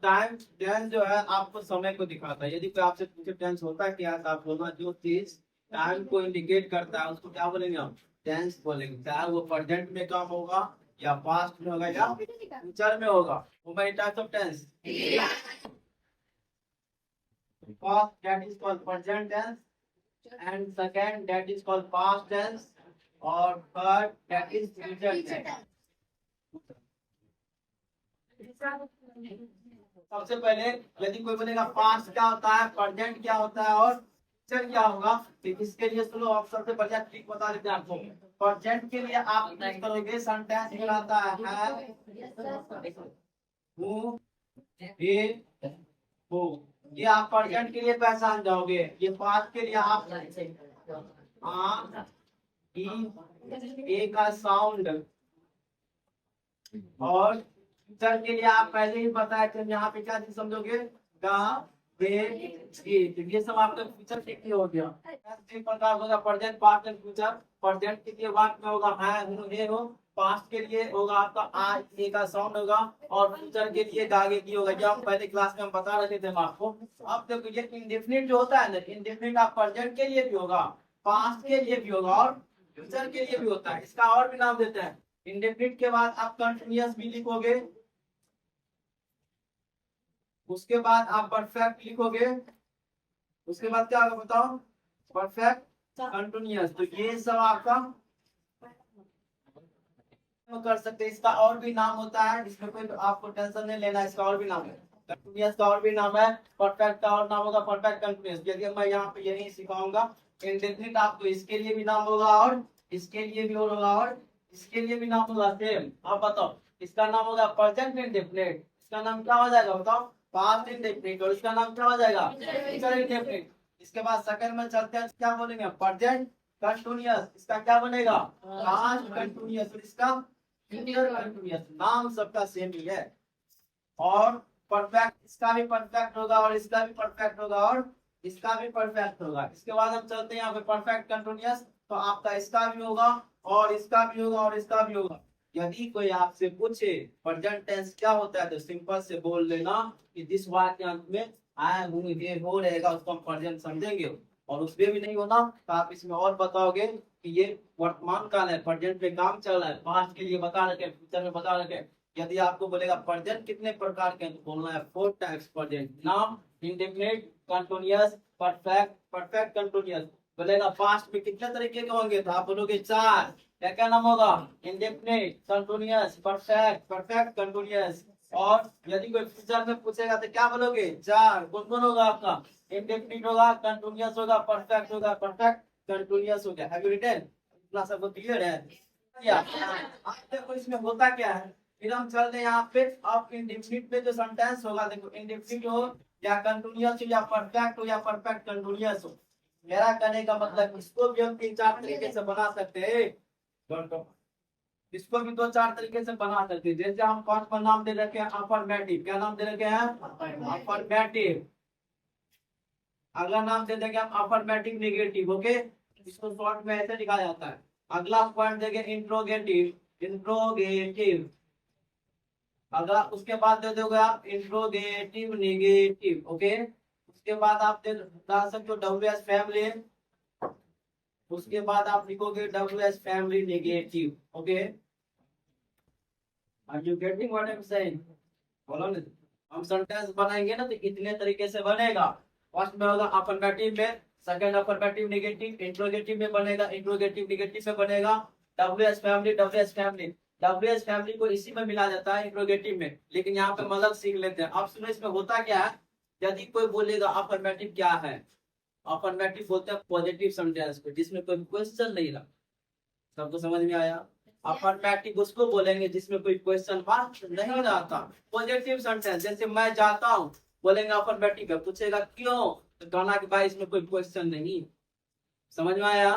Time tense जो है आपको समय को दिखाता है। यदि कोई आपसे पूछे टेंस होता है क्या, तो आप बोलना जो चीज टाइम को इंडिकेट करता है उसको क्या बोलेंगे हम, टेंस बोलेंगे। चाहे वो प्रेजेंट में काम होगा या पास्ट में होगा या फ्यूचर में होगा। वो many types of tense. First that is called present tense, and second that is called past tense, और third that is future tense. सबसे पहले यदि कोई बोलेगा पास्ट क्या होता है, प्रेजेंट क्या होता है और फ्यूचर क्या होगा, तो इसके लिए चलो आप सबसे बढ़िया ट्रिक बता देते हैं आपको। प्रेजेंट के लिए आप यूज करोगे सेंटेंस कहलाता है हूँ, ये, हो। ये आप प्रेजेंट के लिए पहचान जाओगे। ये पास्ट के लिए आप आ, ई, ए का साउंड, और फ्यूचर के लिए आप पहले ही बताया कि यहाँ पे क्या चीज समझोगे, गा, बे, ये सब आपका फ्यूचर के लिए हो गया। तीन प्रकार होगा, present, past and future. Present के लिए वाक्य में होगा है, हूँ, हे, हो। पास्ट के लिए होगा आपका आ, ए का साउंड होगा, और फ्यूचर के लिए गागे की होगा, जो हम पहले क्लास में हम बता रहे थे आपको। अब देखो ये इंडेफिनिट जो होता है ना, इंडेफिनिट आप प्रेजेंट के लिए भी होगा, पास्ट के लिए भी होगा और फ्यूचर के लिए भी होता है। इसका और भी नाम देते हैं। इंडेफिनिट के बाद आप कंटिन्यूअस भी लिखोगे, उसके बाद आप परफेक्ट लिखोगे, उसके बाद क्या होगा बताओ, परफेक्ट कंटिन्यूअस। तो ये सब आपका कर सकते हैं। इसका और भी नाम होता है, इसमें कोई आपको टेंशन नहीं लेना। इसका और भी नाम है कंटिन्यूअस, का और भी नाम है परफेक्ट, का और नाम होगा परफेक्ट कंटिन्यूअस। यदि मैं यहाँ पे यही सिखाऊंगा इंडेफिनिट, आपको इसके लिए भी नाम होगा और इसके लिए भी होगा और इसके लिए भी नाम होगा सेम। आप बताओ, इसका नाम होगा प्रेजेंट इंडेफिनिट, इसका नाम क्या हो जाएगा बताओ, पास्ट इंडेफिनिट, और इसका नाम क्या हो जाएगा, फ्यूचर इंडेफिनिट। इसके बाद सेकंड में चलते हैं, क्या बोलेंगे, प्रेजेंट कंटिन्यूअस, इसका क्या बनेगा, पास्ट कंटिन्यूअस, और इसका फ्यूचर कंटिन्यूअस। नाम सबका सेम ही है। और परफेक्ट, इसका भी परफेक्ट होगा और इसका भी परफेक्ट होगा और इसका भी परफेक्ट होगा। इसके बाद हम चलते हैं यहाँ पे परफेक्ट कंटिन्यूअस, तो आपका इसका भी होगा और इसका भी होगा और इसका भी होगा। यदि कोई आपसे पूछे प्रेजेंट टेंस क्या होता है, तो सिंपल से बोल लेना कि जिस वाक्यांश में आया हूँ ये हो रहेगा उसको हम प्रेजेंट समझेंगे। और उसमें भी नहीं होना तो आप इसमें और बताओगे कि ये वर्तमान काल है, प्रेजेंट में काम चल रहा है, पास्ट के लिए बता रखे, फ्यूचर में बता रखे। यदि आपको बोलेगा प्रेजेंट कितने प्रकार के हैं, तो बोलना है 4 टाइप्स प्रेजेंट, नाम, indefinite, continuous, perfect, perfect continuous. बोलेगा पास्ट में कितने तरीके के होंगे, तो आप बोलोगे 4। क्या क्या नाम होगा, indefinite, continuous, perfect, perfect continuous. और यदि कोई फ्यूचर में पूछेगा तो क्या बोलोगे, 4। कौन कौन होगा आपका, इंडेफिनिट होगा, कंटिन्यूअस होगा, परफेक्ट होगा, परफेक्ट कंटिन्यूअस हो गया। हैव यू रिटन, इतना सब क्लियर है क्या? अब देखो इसमें होता क्या है, फिर हम चलते हैं यहाँ पे। अब इंडेफिनिट में जो सेंटेंस होगा, देखो इंडेफिनिट हो या कंटिन्यूअस हो या परफेक्ट हो या परफेक्ट कंटिन्यूअस हो, मेरा कहने का मतलब इसको भी हम 3-4 तरीके से बना सकते हैं। इसको भी 2-4 तरीके से बना सकते हैं। जैसे हम फर्स्ट पर नाम दे रखे हैं अफर्मेटिव, क्या नाम दे रखे हैं, अफर्मेटिव। अगला नाम दे देंगे हम अफर्मेटिव नेगेटिव, ओके, इसको शॉर्ट में ऐसे लिखा जाता है। अगला पॉइंट देंगे इंट्रोगेटिव, इंट्रोगेटिव। अगला उसके बाद दे दोगे आप इंट्रोगेटिव नेगेटिव, ओके। उसके बाद आप दे सकते हो डब्ल्यू एस फैमिली, उसके बाद आप लिखोगे W S family negative, okay. Are you getting what I am saying, बोलो ना। हम सेंटेंस बनाएंगे ना तो इतने तरीके से बनेगा। फर्स्ट में होगा अफर्मेटिव में, सेकंड अफर्मेटिव नेगेटिव, इंट्रोगेटिव में बनेगा, इंट्रोगेटिव नेगेटिव में बनेगा, W S family, W S family. W S family को इसी में मिला जाता है इंट्रोगेटिव में, लेकिन यहाँ पे मतलब सीख लेते हैं। अब सुनो इसमें होता क्या है, यदि कोई बोलेगा अफर्मेटिव क्या है, अफर्मेटिव बोलते हैं पॉजिटिव सेंटेंस को जिसमें कोई क्वेश्चन नहीं रहा। सबको समझ में आया? अफर्मेटिव उसको बोलेंगे जिसमें कोई क्वेश्चन मार्क नहीं रहता। पॉजिटिव सेंटेंस जैसे मैं जाता हूँ, बोलेंगे अफर्मेटिव है, पूछेगा क्यों, तो कहना कि भाई इसमें कोई क्वेश्चन नहीं। समझ में आया?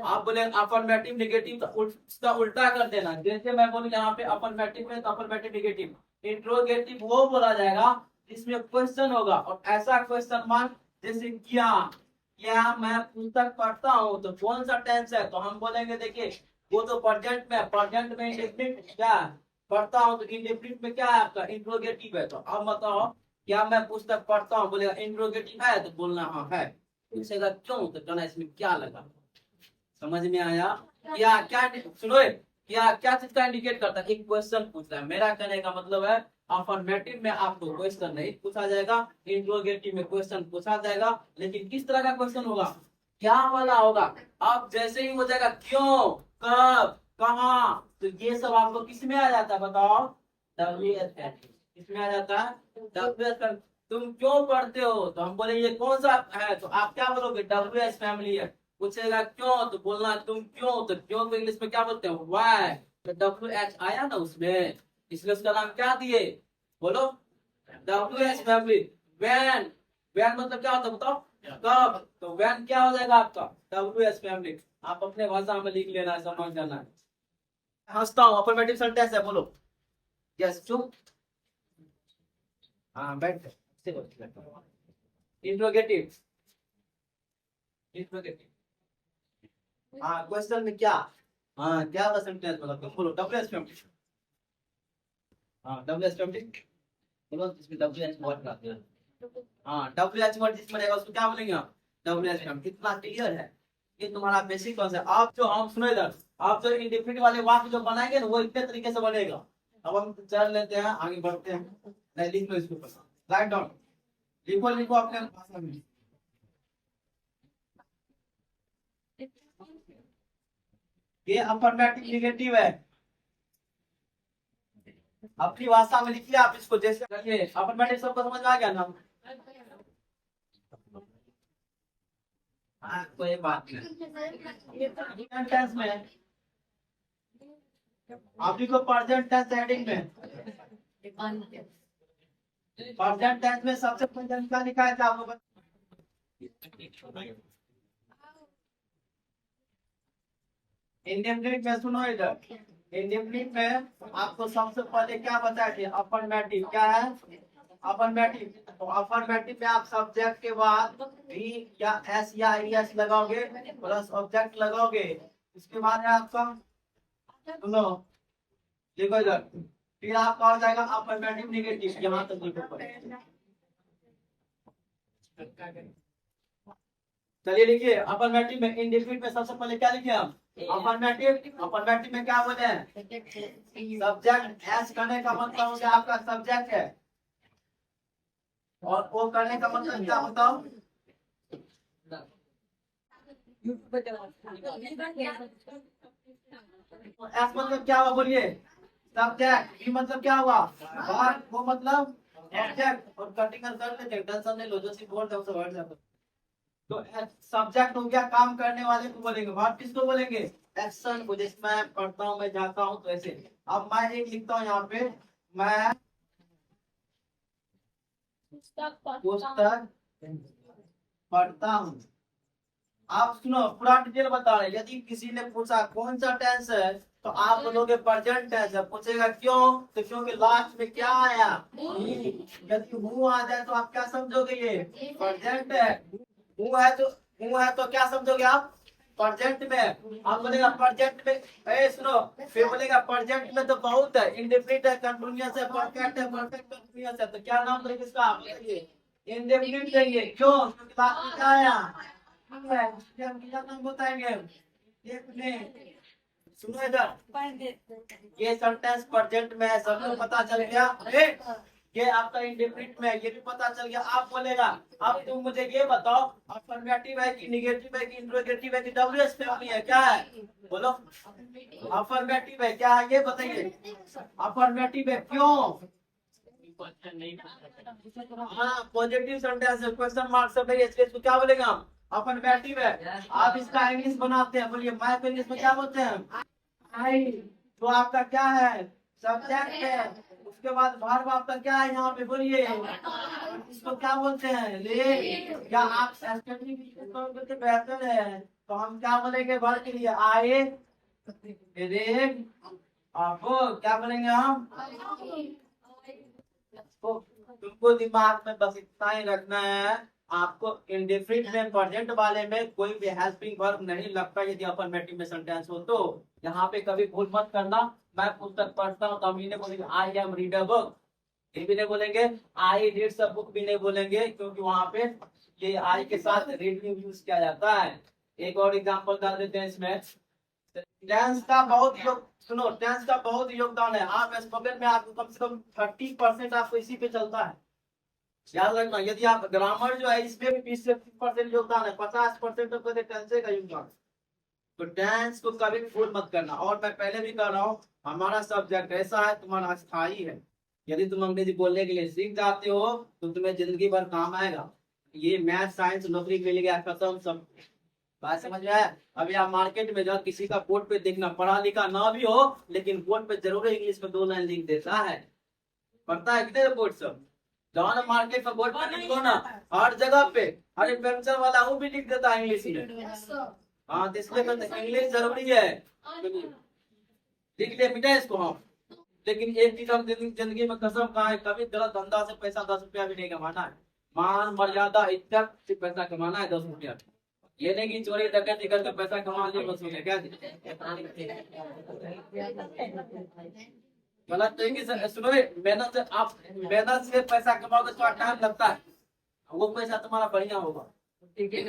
आप बोले अफर्मेटिव नेगेटिव, तो उसका उल्टा कर देना। जैसे मैं बोलूँ यहाँ पे अफर्मेटिव में, तो अफर्मेटिव नेगेटिव। इंट्रोगेटिव वो बोला जाएगा जिसमें क्वेश्चन होगा, और ऐसा क्वेश्चन मार्क जैसे क्या मैं पुस्तक पढ़ता हूँ, तो कौन सा टेंस है, तो हम बोलेंगे देखिए वो तो प्रेजेंट में, प्रेजेंट में इंडेफिनिट क्या है, पढ़ता हूँ, तो इंडेफिनिट में क्या है आपका इंट्रोगेटिव है। तो अब बताओ क्या मैं पुस्तक पढ़ता हूँ, बोलेगा इंट्रोगेटिव है तो बोलना हाँ है, पूछेगा क्यों तो कहना इसमें क्या लगा। समझ में आया? क्या क्या सुनो, क्या क्या चीज का इंडिकेट करता है? एक क्वेश्चन पूछ रहा है। मेरा कहने का मतलब है अफर्मेटिव में आपको क्वेश्चन नहीं पूछा जाएगा, इंट्रोगेटिव में क्वेश्चन पूछा जाएगा, लेकिन किस तरह का क्वेश्चन होगा? क्या वाला होगा। अब जैसे ही हो जाएगा क्यों, कब, कहाँ, तो ये सब आपको किस में आ जाता है बताओ? WH किस में आ जाता है? WH। तुम क्यों पढ़ते हो तो हम बोलेंगे कौन सा है, तो आप क्या बोलोगे? WH फैमिली है। पूछेगा क्यों तो बोलना तुम क्यों, तो क्यों को इंग्लिश में क्या बोलते हैं? व्हाई। तो WH आया ना उसमें, इसलिए उसका नाम क्या दिए? बोलो, WH फैमिली। व्हेन, व्हेन मतलब क्या होता है बताओ? कब। तो व्हेन क्या हो जाएगा आपका? WH family. आप अपने भाषा में लिख लेना है, समझ जाना है। हंसता हूँ अफर्मेटिव सेंटेंस है, बोलो। यस, चुप। हाँ बैठ। Interrogative, interrogative. हाँ क्वेश्चन में क्या, हाँ क्या वाला सेंटेंस मतलब बोलो? WH family. हाँ WH फैमिली बोलो, इसमें WH वर्ड आते हैं। हाँ WH वर्ड जिसमें रहेगा उसको क्या बोलेंगे आप? WH family. कितना क्लियर है? ये तुम्हारा बेसिक कॉन्सेप्ट। आप जो हम सुनो इधर, आप जो इंडिफिनिट वाले वाक्य जो बनाएंगे ना वो इतने तरीके से बनेगा। अब हम चल लेते हैं, आगे बढ़ते हैं। नहीं लिख लो इसको, राइट डाउन, लिखो लिखो अपने भाषा में। ये अफर्मेटिव निगेटिव है, अपनी भाषा में लिखिए आप इसको। जैसे रखिए अफर्मेटिव, सबको समझ में आ गया ना? हाँ कोई बात नहीं। टेंस में आप लिखो प्रेजेंट टेंस हेडिंग में। प्रेजेंट टेंस में सबसे पहले क्या लिखा है आपको? इंडेफिनिट में सुनो इधर, इंडेफिनिट में आपको सबसे पहले क्या बताया थे? अफर्मेटिव क्या है? अफर्मेटिव। तो अफर्मेटिव में आप सब्जेक्ट के बाद भी या एस या एस लगाओगे, प्लस ऑब्जेक्ट लगाओगे। इसके बाद है आपका, सुनो देखो इधर, फिर आपका हो जाएगा अफर्मेटिव निगेटिव। यहाँ तक लिखो। चलिए लिखिए अफर्मेटिव में, इंडेफिनिट में सबसे पहले क्या लिखे हम? अफर्मेटिव। अफर्मेटिव में क्या बोले हैं? सब्जेक्ट। एस करने का मतलब हो गया आपका सब्जेक्ट है, और ओ करने का मतलब क्या बताओ? एस मतलब क्या हुआ बोलिए? सब्जेक्ट। बी मतलब क्या हुआ? वर्ब। वो मतलब ऑब्जेक्ट। और कटिंग कर लेते हैं, टेंशन नहीं लो, जो सी बोल दो वर्ड जाता। तो सब्जेक्ट हो गया, काम करने वाले को बोलेंगे। वर्ब किसको बोलेंगे? एक्शन को। जैसे मैं पढ़ता हूँ, मैं जाता हूँ, तो ऐसे। अब मैं एक लिखता हूँ यहाँ पे, मैं पुस्तक पढ़ता हूँ। आप सुनो, पूरा डिटेल बता रहे हैं। यदि किसी ने पूछा कौन सा टेंस है, तो आप बोलोगे प्रेजेंट टेंस है। पूछेगा क्यों, तो क्योंकि लास्ट में क्या आया? यदि हूँ आ जाए तो आप क्या समझोगे? ये प्रेजेंट है। हूँ है तो क्या समझोगे आप? प्रेजेंट में। आप बोलेगा प्रेजेंट में, सुनो, फिर बोलेगा प्रेजेंट में तो बहुत है, इंडेफिनिट है, कंटिन्यूअस है, परफेक्ट है, परफेक्ट कंटिन्यूअस है, तो क्या नाम देंगे इसका? आप इंडेफिनिट देंगे। क्यों? क्योंकि लास्ट में क्या आया? नाम बताएंगे। सुनो इधर, ये सेंटेंस प्रेजेंट में है, सबको पता चल गया। ये आपका इंडेफिनिट में है, ये भी पता चल गया। आप बोलेगा अब तुम मुझे ये बताओ, अफर्मेटिव है कि निगेटिव है कि इंट्रोगेटिव है कि WH फैमिली है, क्या है? बोलो, अफर्मेटिव है। क्या है ये बताइए? अफर्मेटिव है। क्यों? हाँ पॉजिटिव सेंटेंस है, क्वेश्चन मार्क से नहीं, इसलिए इसको क्या बोलेगा हम? अफर्मेटिव है। आप इसका इंग्लिश बनाते हैं, बोलिए मैं को इंग्लिश में क्या बोलते हैं? आई। तो आपका क्या है? सब्जेक्ट है। उसके बाद वर्ब आपका क्या है यहाँ पे बोलिए? इसको क्या बोलते हैं? ले। या आप तो बेहतर है, तो हम क्या बोलेंगे वर्ब के लिए? आए, रेड, आपको क्या बोलेंगे हम? तो तुमको दिमाग में बस इतना ही रखना है, आपको इंडेफिनिट में, प्रेजेंट वाले में कोई भी हेल्पिंग वर्ब नहीं लगता यदि अफर्मेटिव में सेंटेंस हो तो। यहाँ पे कभी भूल मत करना। मैं पुस्तक पढ़ता हूँ तो हम इन्हें बोलेंगे I am read a book. ये भी नहीं बोलेंगे। आई रीड सब बुक भी नहीं बोलेंगे, क्योंकि वहां पे ये आई के साथ रीड भी यूज किया जाता है। एक और एग्जांपल डाल देते हैं इसमें। टेंस का बहुत सुनो, टेंस का बहुत योगदान है। आप स्पोकन में आपको कम से कम 30% आपको इसी पे चलता है, याद रखना। यदि आप ग्रामर जो है इसमें भी 20% योगदान है, 50% तो कहते टेंस का योगदान। तो टेंस को कभी भूल मत करना। और मैं पहले भी कह रहा हूँ, हमारा सब्जेक्ट ऐसा है, तुम्हारा स्थायी है। यदि तुम अंग्रेजी बोलने के लिए सीख जाते हो तो तुम्हें जिंदगी भर काम आएगा। ये मैथ साइंस नौकरी मिल गया खत्म सब, बात समझ में आया। अभी आप मार्केट में जाओ, किसी का बोर्ड पे देखना, पढ़ा लिखा ना भी हो लेकिन बोर्ड पे जरूर इंग्लिश में 2 लाइन लिख देता है। पढ़ता है कितने बोर्ड सब, जाओ ना मार्केट में बोर्ड पे लिखो ना, हर जगह पे। अरे पेंसिल वाला वो भी लिख देता है इंग्लिश में। हाँ, तो इसलिए इंग्लिश जरूरी है, लिख ले बेटा इसको। हाँ, लेकिन एक चीज हम जिंदगी में कसम कहा है, कभी गलत धंधा से पैसा 10 रुपया भी नहीं कमाना है। मान मर्यादा इज्जत से पैसा कमाना है 10 रुपया। ये नहीं कि चोरी डकैती करके पैसा कमा लिया बस हो गया, क्या गलत तरीके से सुनो। मेहनत से पैसा कमाओगे तो टाइम लगता है, वो पैसा तुम्हारा बढ़िया होगा। ठीक है,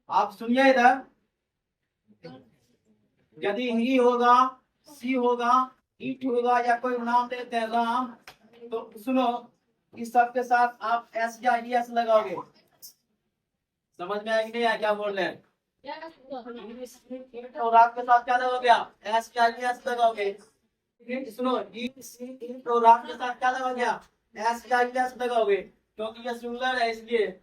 आप सुनिए इधर। यदि ही होगा, सी होगा, ईट होगा, या कोई नाम देते हैं राम, तो सुनो, इस सब के साथ आप एस या एस लगाओगे। समझ में आया कि नहीं आया क्या बोल रहे हैं? तो राम के साथ क्या लगाओगे आप? एस या एस लगाओगे। सुनो, तो राम के साथ क्या लगाओगे आप? एस या एस लगाओगे, क्योंकि ये सिंगुलर है इसलिए।